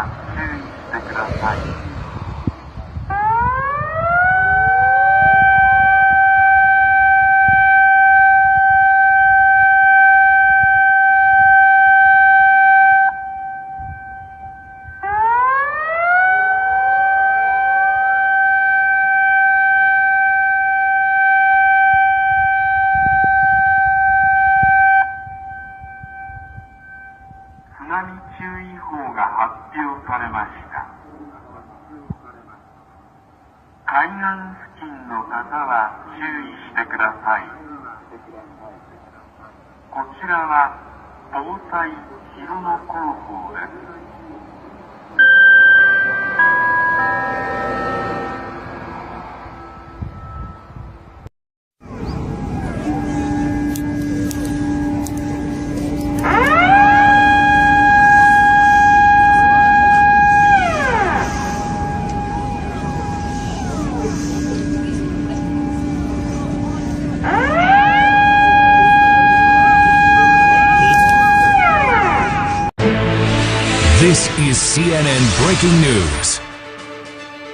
は注意してください。津波注意報が発表されました。海岸付近の方は注意してください。こちらは防災広野広報です。This is CNN Breaking News.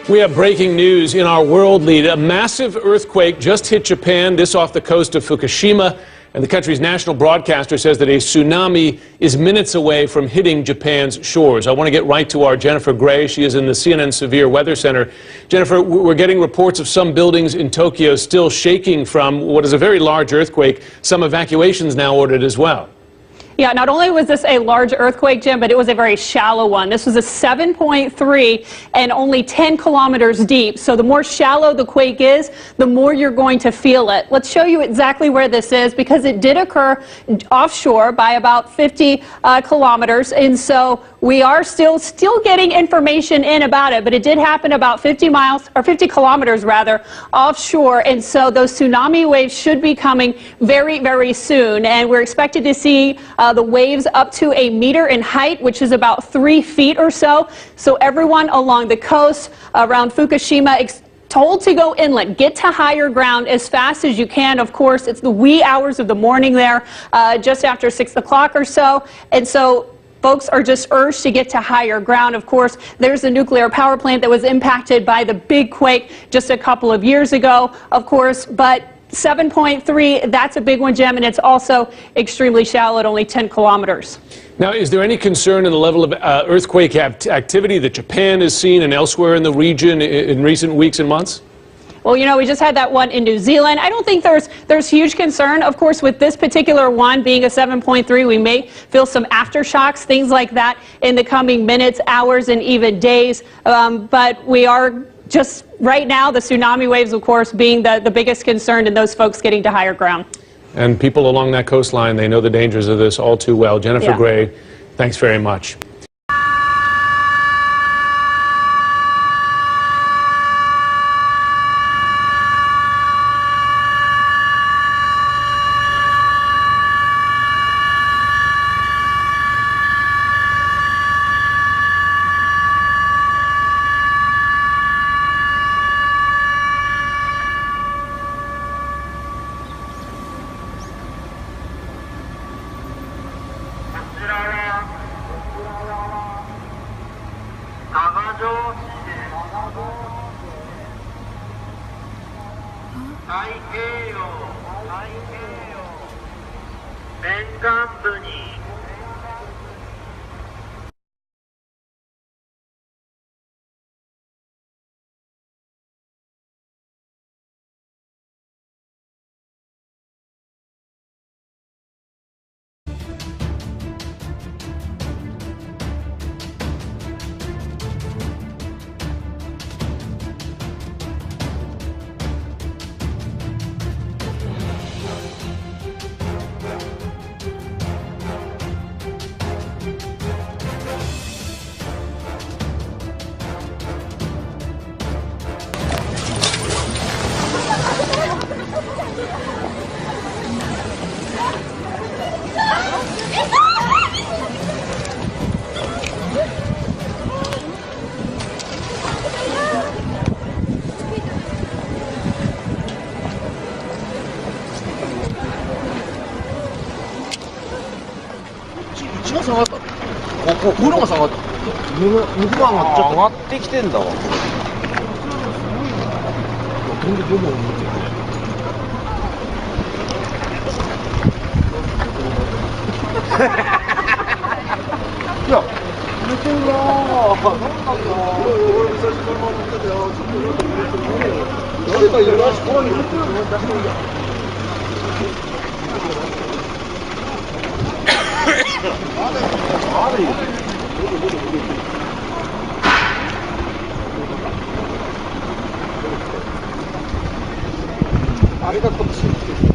We have breaking news in our world lead. A massive earthquake just hit Japan, this off the coast of Fukushima, and the country's national broadcaster says that a tsunami is minutes away from hitting Japan's shores. I want to get right to our Jennifer Gray. She is in the CNN Severe Weather Center. Jennifer, we're getting reports of some buildings in Tokyo still shaking from what is a very large earthquake. Some evacuations now ordered as well. Yeah, not only was this a large earthquake, Jim, but it was a very shallow one. This was a 7.3 and only 10 kilometers deep. So the more shallow the quake is, the more you're going to feel it. Let's show you exactly where this is, because it did occur offshore by about 50 kilometers. And so we are still getting information in about it, but it did happen about 50 miles, or 50 kilometers rather, offshore. And so those tsunami waves should be coming very, very soon. And we're expected to see the waves up to a meter in height, which is about 3 feet or so. So everyone along the coast around Fukushima told to go inland, get to higher ground as fast as you can. Of course, it's the wee hours of the morning there, just after 6 o'clock or so. And so folks are just urged to get to higher ground. Of course, there's a nuclear power plant that was impacted by the big quake just a couple of years ago, of course, but 7.3, that's a big one, Jim, and it's also extremely shallow at only 10 kilometers. Now, is there any concern in the level of earthquake activity that Japan has seen and elsewhere in the region in recent weeks and months? Well, you know, we just had that one in New Zealand. I don't think there's huge concern. Of course, with this particular one being a 7.3, we may feel some aftershocks, things like that in the coming minutes, hours, and even days. But we are just right now, the tsunami waves, of course, being the biggest concern, and those folks getting to higher ground. And people along that coastline, they know the dangers of this all too well. Jennifer Gray, thanks very much. 가下がった。ここが下がった。向こうはちょっと上がってきてんだわ。飛んでどんどん動いてる。いや、寝てるなぁ。なんなんだ。俺最初から思ってたよ。ちょっと誰かいるらしくて。あれがこっちに来てる。あれがこっちに来てる。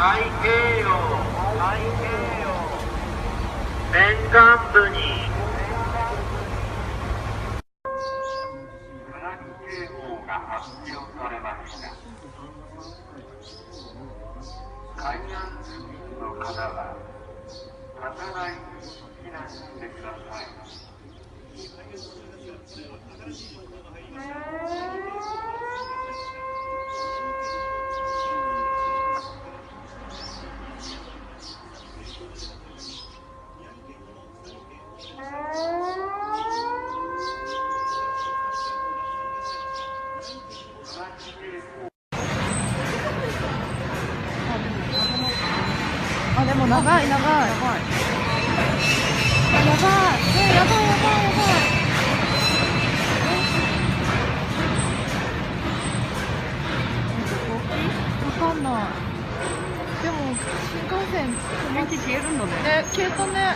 太平洋沿岸部に津波警報が発表されました。海岸付近の方は高台に避難してください。あ、でも長い長い。やばい。やばい。やばいやばい。わかんない。でも新幹線電気消えるのね。ね、消えたね。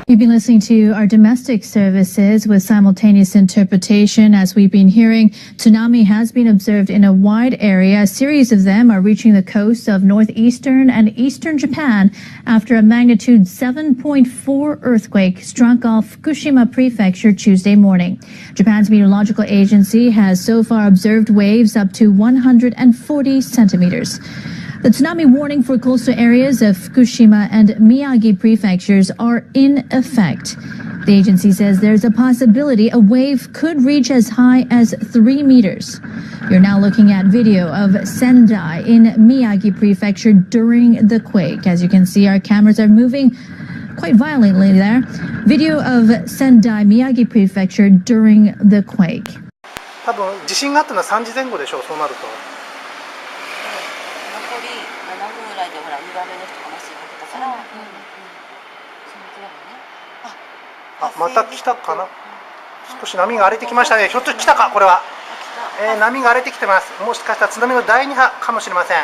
You've been listening to our domestic services with simultaneous interpretation. As we've been hearing, tsunami has been observed in a wide area. A series of them are reaching the coast of northeastern and eastern Japan after a magnitude 7.4 earthquake struck off Fukushima Prefecture Tuesday morning. Japan's meteorological agency has so far observed waves up to 140 centimeters. The tsunami warning for coastal areas of Fukushima and Miyagi prefectures are in effect. The agency says there's a possibility a wave could reach as high as 3 meters. You're now looking at video of Sendai in Miyagi prefecture during the quake. As you can see, our cameras are moving quite violently there. Video of Sendai, Miyagi prefecture during the quake. 多分地震があったのは3時前後でしょう。そうなると。あ、また来たかな。少し波が荒れてきましたね。ひょっと来たか、これは。波が荒れてきてます。もしかしたら津波の第2波かもしれません。一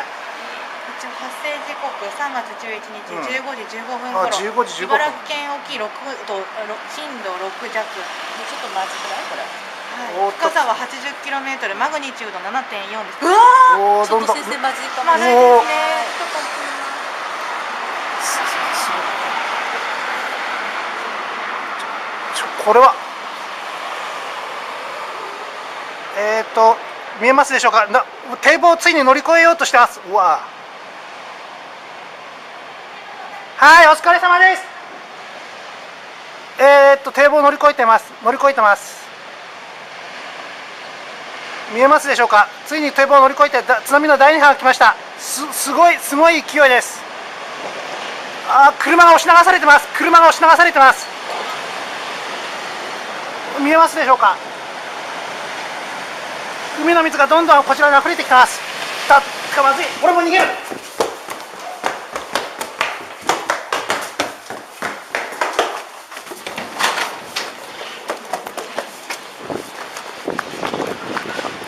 応発生時刻3月11日15時15分頃、15時15分。茨城県沖震度6弱。ちょっとまずくないこれ。深さは 80km、マグニチュード 7.4 です。うわー、ちょっと先生まずいかも。まずいですね。これは見えますでしょうか。堤防をついに乗り越えようとしてます。うわ、はい、お疲れ様です。堤防乗り越えてます。見えますでしょうか。ついに堤防を乗り越えて津波の第2波が来ました。すごい勢いです。車が押し流されてます。車が押し流されてます。見えますでしょうか。海の水がどんどんこちらに溢れてきてます。まずい、俺も逃げる。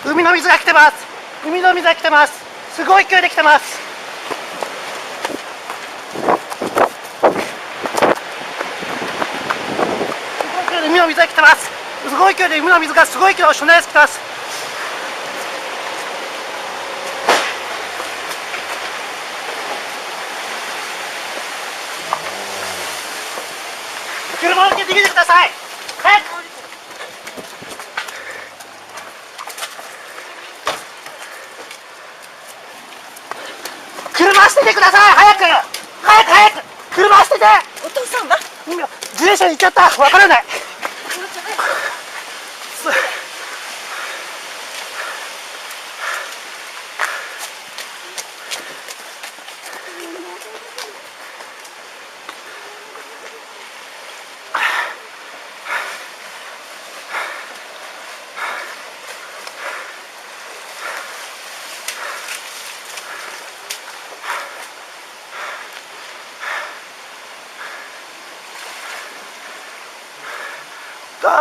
海の水が来てます。海の水が来てます。すごい勢いで来てます。海の水が来てます。すごい勢いで海の水がすごい勢いで押し流してきてます。車を降りて逃げてください。早く。車捨ててください。早く車捨てて。お父さんは自転車に行っちゃった。わからない。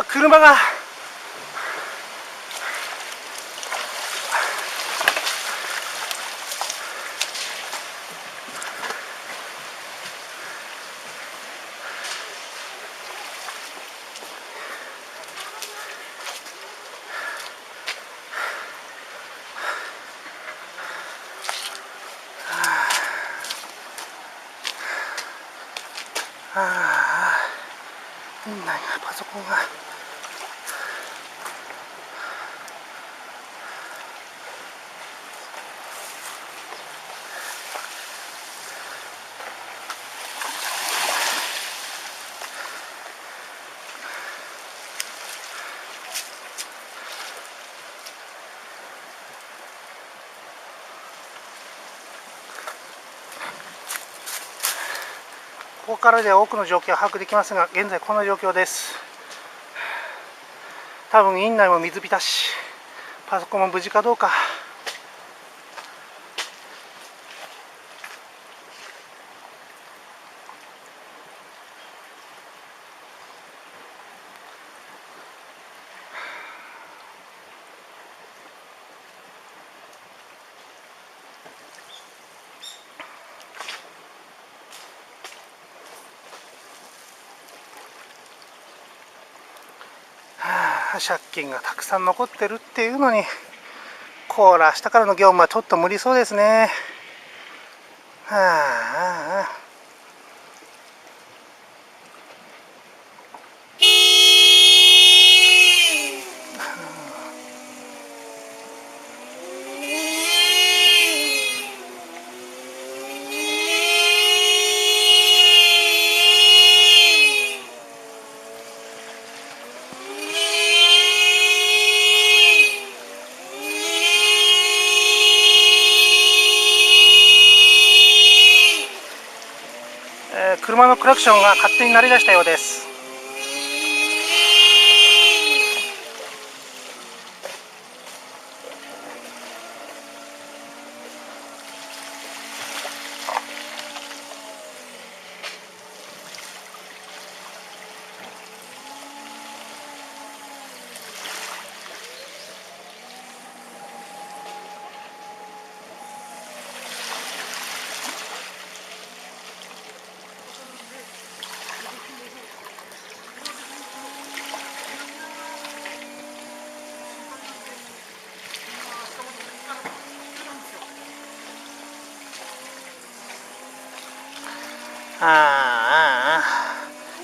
車がパソコンがここからでは多くの状況を把握できますが、現在この状況です。多分院内も水浸し、パソコンも無事かどうか。借金がたくさん残ってるっていうのに、こら明日からの業務はちょっと無理そうですね。車のクラクションが勝手に鳴り出したようです。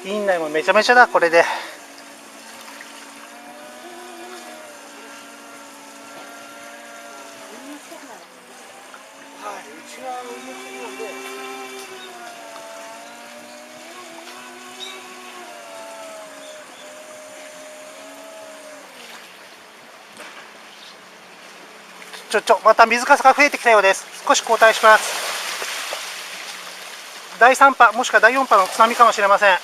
院内もめちゃめちゃだ、これで。また水かさが増えてきたようです。少し後退します。第3波もしくは第4波の津波かもしれません。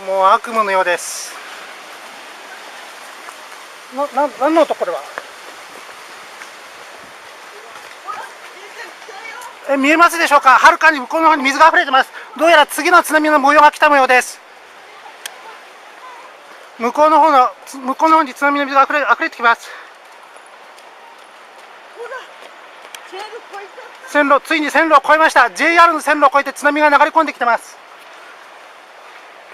もう悪夢のようです。何の音これは。見えますでしょうか。はるかに向こうの方に水が溢れてます。どうやら次の津波の模様が来た模様です。向こうの方に津波の水が溢れてきます。ついに線路を越えました。 JR の線路を越えて津波が流れ込んできてます。